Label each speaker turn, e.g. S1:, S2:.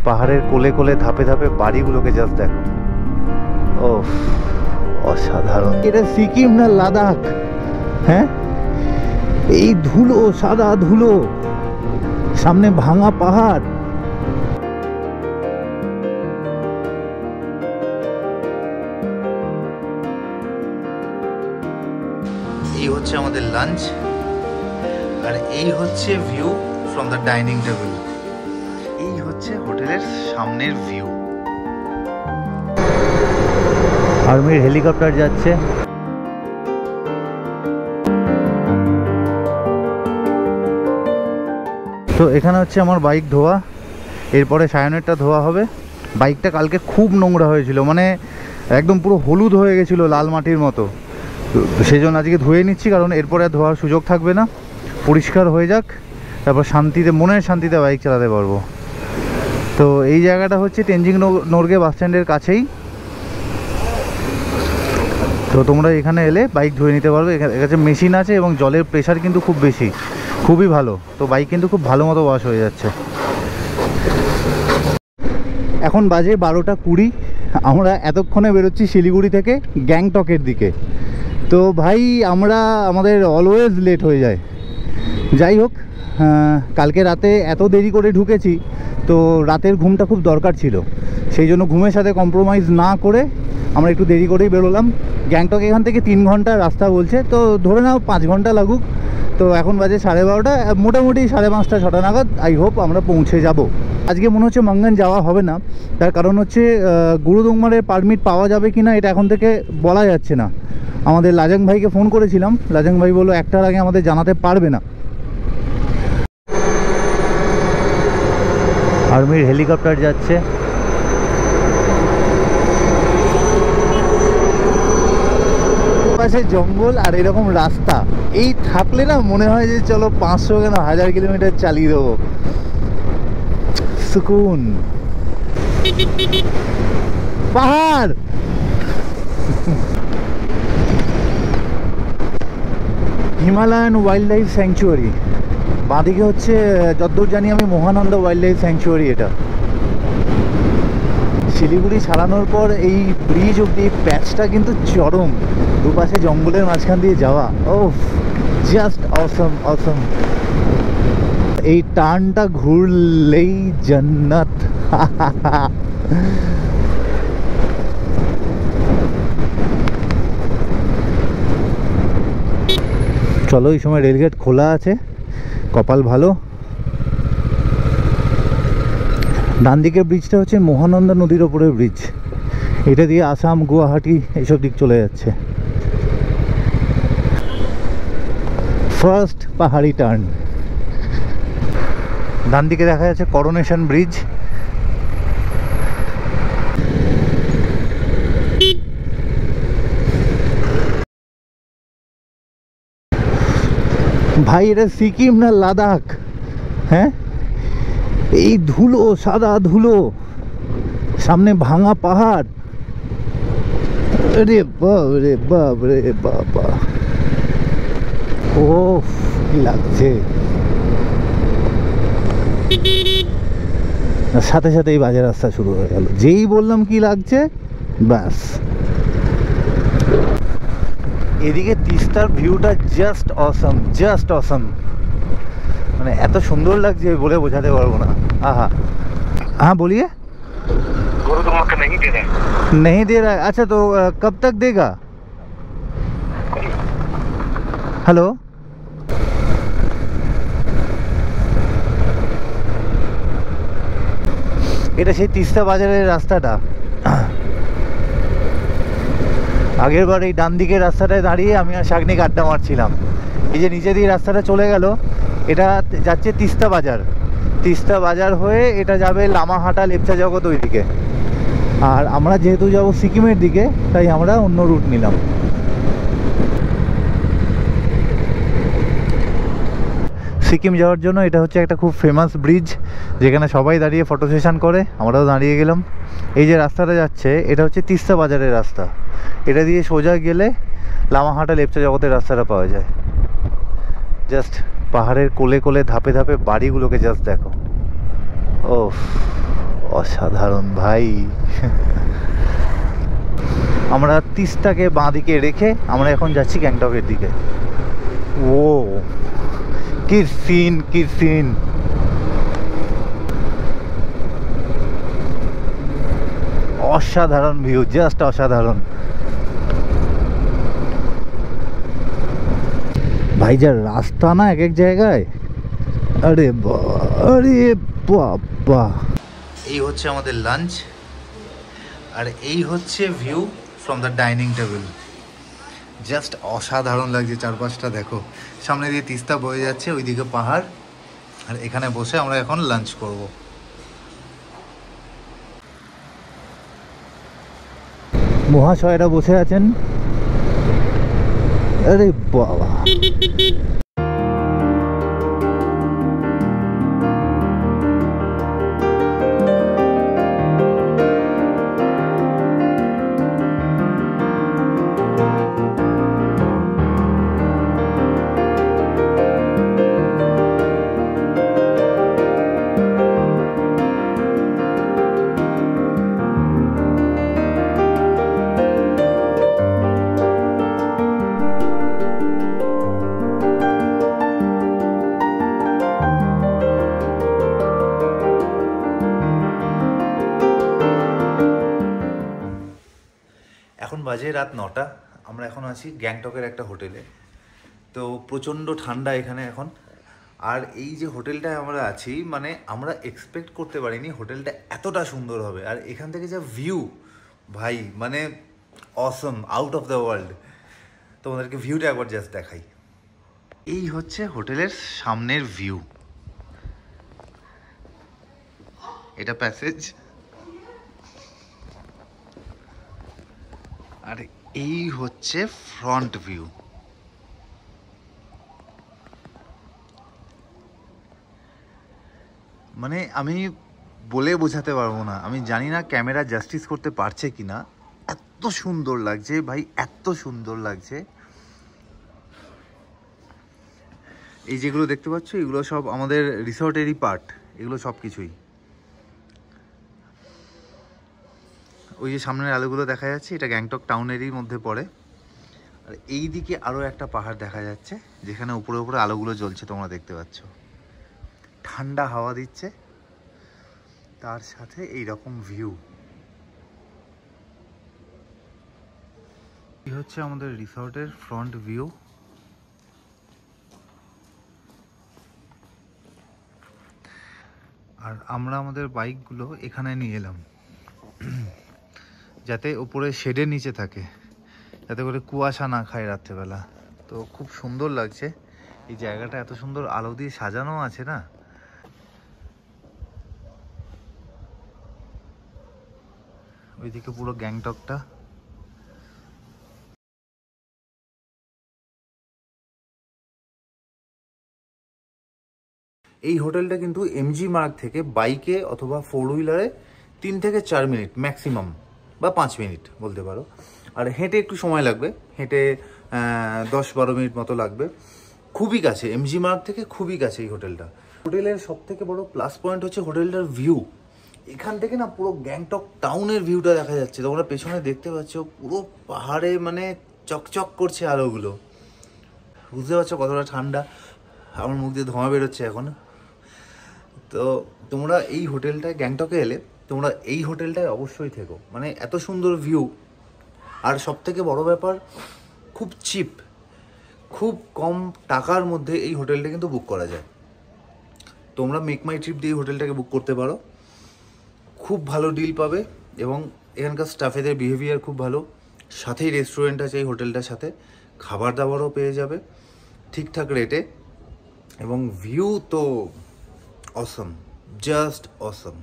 S1: পাহাড়ের কোলে কোলে ধাপে ধাপে বাড়িগুলোকে জাস্ট দেখো। ও অসাধারণ। এটা সিকিম না লাদাখ? হ্যাঁ, এই ধুলো, সাদা ধুলো, সামনে ভাঙা পাহাড়। এই হচ্ছে আমাদের লাঞ্চ, আর এই হচ্ছে view from the dining table. এই হচ্ছে হোটেলের সামনের ভিউ। আর্মির হেলিকপ্টার যাচ্ছে। তো এখানে হচ্ছে আমার বাইক ধোয়া, এরপরে সায়নেরটা ধোয়া হবে। বাইকটা কালকে খুব নোংরা হয়েছিল, মানে একদম পুরো হলুদ হয়ে গেছিলো, লাল মাটির মতো। সেই জন্য আজকে ধুয়ে নিচ্ছি, কারণ এরপরে আর ধোয়ার সুযোগ থাকবে না। পরিষ্কার হয়ে যাক, তারপর শান্তিতে, মনের শান্তিতে বাইক চালাতে পারবো। তো এই জায়গাটা হচ্ছে তেনজিং নোরগে বাস স্ট্যান্ডের কাছেই। তো তোমরা এখানে এলে বাইক ধুয়ে নিতে পারবে। এর কাছে মেশিন আছে এবং জলের প্রেশার কিন্তু খুব বেশি, খুবই ভালো। তো বাইক কিন্তু খুব ভালো মতো ওয়াশ হয়ে যাচ্ছে। এখন বাজে 12টা 20। আমরা এতক্ষণে বেরোচ্ছি শিলিগুড়ি থেকে গ্যাংটকের দিকে। তো ভাই আমাদের অলওয়েজ লেট হয়ে যায়। যাই হোক, কালকে রাতে এত দেরি করে ঢুকেছি, তো রাতের ঘুমটা খুব দরকার ছিল। সেই জন্য ঘুমের সাথে কম্প্রোমাইজ না করে আমরা একটু দেরি করেই বেরোলাম। গ্যাংটক এখান থেকে 3 ঘন্টা রাস্তা বলছে, তো ধরে নাও 5 ঘন্টা লাগুক। তো এখন বাজে 12:30, মোটামুটি 5:30-6টা নাগাদ আই হোপ আমরা পৌঁছে যাব। আজকে মনে হচ্ছে মঙ্গন যাওয়া হবে না, তার কারণ হচ্ছে গুরুদুংমারের পারমিট পাওয়া যাবে কি না এটা এখন থেকে বলা যাচ্ছে না। আমাদের লাজাং ভাইকে ফোন করেছিলাম, লাজাং ভাই বললো 1টার আগে আমাদের জানাতে পারবে না। আর্মির হেলিকপ্টার যাচ্ছে। পাশে জঙ্গল আর এরকম রাস্তা, এই থাকলে না মনে হয় যে চলো 500 কেন 1000 কিলোমিটার চালিয়ে দেবো। সুকুন, পাহাড়। Himalayan wild life sanctuary. বাঁদিকে হচ্ছে, যতদূর জানি আমি, মহানন্দা ওয়াইল্ড লাইফ স্যাংচুয়ারি। এটা শিলিগুড়ি ছাড়ানোর পর এই ব্রিজ অব্দি প্যাচটা কিন্তু চরম, দুপাশে জঙ্গলের মাঝখান দিয়ে যাওয়া। ও জাস্ট অসম অসম। এই টার্নটা ঘুরলেই জান্নাত। চলো, এই সময় রেলগেট খোলা আছে, কপাল ভালো। ডান দিকের ব্রিজটা হচ্ছে মহানন্দা নদীর ওপরের ব্রিজ। এটা দিয়ে আসাম, গুয়াহাটি এইসব দিক চলে যাচ্ছে। ফার্স্ট পাহাড়ি টার্ন। ডান দিকে দেখা যাচ্ছে করোনেশন ব্রিজ। ভাই এটা সিকিম না লাদাখ? হ্যাঁ, এই ধুলো, সাদা ধুলো, সামনে ভাঙা পাহাড়। আরে বাপ রে বাপ রে বাবা, ও কি লাগছে। সাথে সাথে এই বাজে রাস্তা শুরু হয়ে গেল। যেই বললাম কি লাগছে, ব্যাস। এদিকে তিস্তার ভিউটা জাস্ট অসম, জাস্ট অসম। মানে এত সুন্দর লাগছে বলে বোঝাতে পারবো না। आहा, हाँ बोलिए।
S2: गुरुदुंगा का नहीं दे रहे।
S1: नहीं दे रहा है? अच्छा, तो कब तक देगा? हेलो, এটা সেই তিস্তা বাজারের রাস্তাটা। আগের বার এই ডান দিকের রাস্তাটায় দাঁড়িয়ে আমি আর শাগনিক আড্ডা মারছিলাম। এই যে নিচে দিয়ে রাস্তাটা চলে গেল, এটা যাচ্ছে তিস্তা বাজার। তিস্তা বাজার হয়ে এটা যাবে লামাহাটা, লেপচা জগৎ ওই দিকে। আর আমরা যেহেতু যাব সিকিমের দিকে, তাই আমরা অন্য রুট নিলাম। সিকিম যাওয়ার জন্য এটা হচ্ছে একটা খুব ফেমাস ব্রিজ, যেখানে সবাই দাঁড়িয়ে ফটো সেশন করে, আমরাও দাঁড়িয়ে গেলাম। এই যে রাস্তাটা যাচ্ছে, এটা হচ্ছে তিস্তা বাজারের রাস্তা। এটা দিয়ে সোজা গেলে লামাহাটা, লেপচা জগতের রাস্তাটা পাওয়া যায়। জাস্ট পাহাড়ের কোলে কোলে ধাপে ধাপে বাড়িগুলোকে জাস্ট দেখো। ও অসাধারণ ভাই। আমরা তিস্তাকে বাঁ দিকে রেখে আমরা এখন যাচ্ছি গ্যাংটকের দিকে। ও কি সিন, কি সিন! অসাধারণ ভিউ, জাস্ট অসাধারণ ভাই। যা রাস্তা না এক এক জায়গায়, আরে আরে বাবা। এই হচ্ছে আমাদের লাঞ্চ, আর এই হচ্ছে view from the dining table. Just অসাধারণ লাগছে চারপাশটা দেখো। সামনে দিয়ে তিস্তা বয়ে যাচ্ছে, ওইদিকে পাহাড়, আর এখানে বসে আমরা এখন লাঞ্চ করব। মহাশয়রা বসে আছেন। আরে বাবা, এখন বাজে রাত 9টা। আমরা এখন আছি গ্যাংটকের একটা হোটেলে। তো প্রচণ্ড ঠান্ডা এখানে এখন। আর এই যে হোটেলটায় আমরা আছি, মানে আমরা এক্সপেক্ট করতে পারিনি হোটেলটা এতটা সুন্দর হবে। আর এখান থেকে যা ভিউ ভাই, মানে অসম, আউট অফ দ্য ওয়ার্ল্ড। তোমাদেরকে ভিউটা একবার জাস্ট দেখাই। এই হচ্ছে হোটেলের সামনের ভিউ। এটা প্যাসেজ, আর এই হচ্ছে ফ্রন্ট ভিউ। মানে আমি বলে বোঝাতে পারবো না, আমি জানি না ক্যামেরা জাস্টিস করতে পারছে কিনা। এত সুন্দর লাগছে ভাই, এত সুন্দর লাগছে। এই যেগুলো দেখতে পাচ্ছ, এগুলো সব আমাদের রিসর্টেরই পার্ট, এগুলো সব কিছুই। ওই যে সামনের আলোগুলো দেখা যাচ্ছে, এটা গ্যাংটক টাউনেরই মধ্যে পড়ে। আর এই দিকে আরও একটা পাহাড় দেখা যাচ্ছে, যেখানে উপরে উপরে আলোগুলো জ্বলছে, তোমরা দেখতে পাচ্ছ। ঠান্ডা হাওয়া দিচ্ছে, তার সাথে এই রকম ভিউ। এই হচ্ছে আমাদের রিসর্টের ফ্রন্ট ভিউ। আর আমরা আমাদের বাইকগুলো এখানে নিয়ে এলাম, যাতে উপরে শেডের নিচে থাকে, যাতে করে কুয়াশা না খায় রাত্রেবেলা। তো খুব সুন্দর লাগছে এই জায়গাটা, এত সুন্দর আলো দিয়ে সাজানো আছে না। ওইদিকে পুরো গ্যাংটকটা। এই হোটেলটা কিন্তু এমজি মার্গ থেকে বাইকে অথবা 4 হুইলারে 3 থেকে 4 মিনিট ম্যাক্সিমাম, বা 5 মিনিট বলতে পারো। আর হেঁটে একটু সময় লাগবে, হেঁটে 10-12 মিনিট মতো লাগবে। খুবই কাছে, এমজি মার্গ থেকে খুবই কাছে এই হোটেলটা। হোটেলের সব থেকে বড় প্লাস পয়েন্ট হচ্ছে হোটেলটার ভিউ। এখান থেকে না পুরো গ্যাংটক টাউনের ভিউটা দেখা যাচ্ছে। তোমরা পেছনে দেখতে পাচ্ছ পুরো পাহাড়ে মানে চকচক করছে আলোগুলো। বুঝতে পারছো কতটা ঠান্ডা? আমার মুখ দিয়ে ধোঁয়া বেরোচ্ছে এখন। তো তোমরা এই হোটেলটায় গ্যাংটকে এলে তোমরা এই হোটেলটায় অবশ্যই থেকো, মানে এত সুন্দর ভিউ। আর সব থেকে বড় ব্যাপার, খুব চিপ, খুব কম টাকার মধ্যে এই হোটেলটা কিন্তু বুক করা যায়। তোমরা মেক মাই ট্রিপ দিয়ে এই হোটেলটাকে বুক করতে পারো, খুব ভালো ডিল পাবে। এবং এখানকার স্টাফেদের বিহেভিয়ার খুব ভালো। সাথেই রেস্টুরেন্ট আছে এই হোটেলটার সাথে, খাবার দাবারও পেয়ে যাবে ঠিকঠাক রেটে। এবং ভিউ তো অসম, জাস্ট অসম।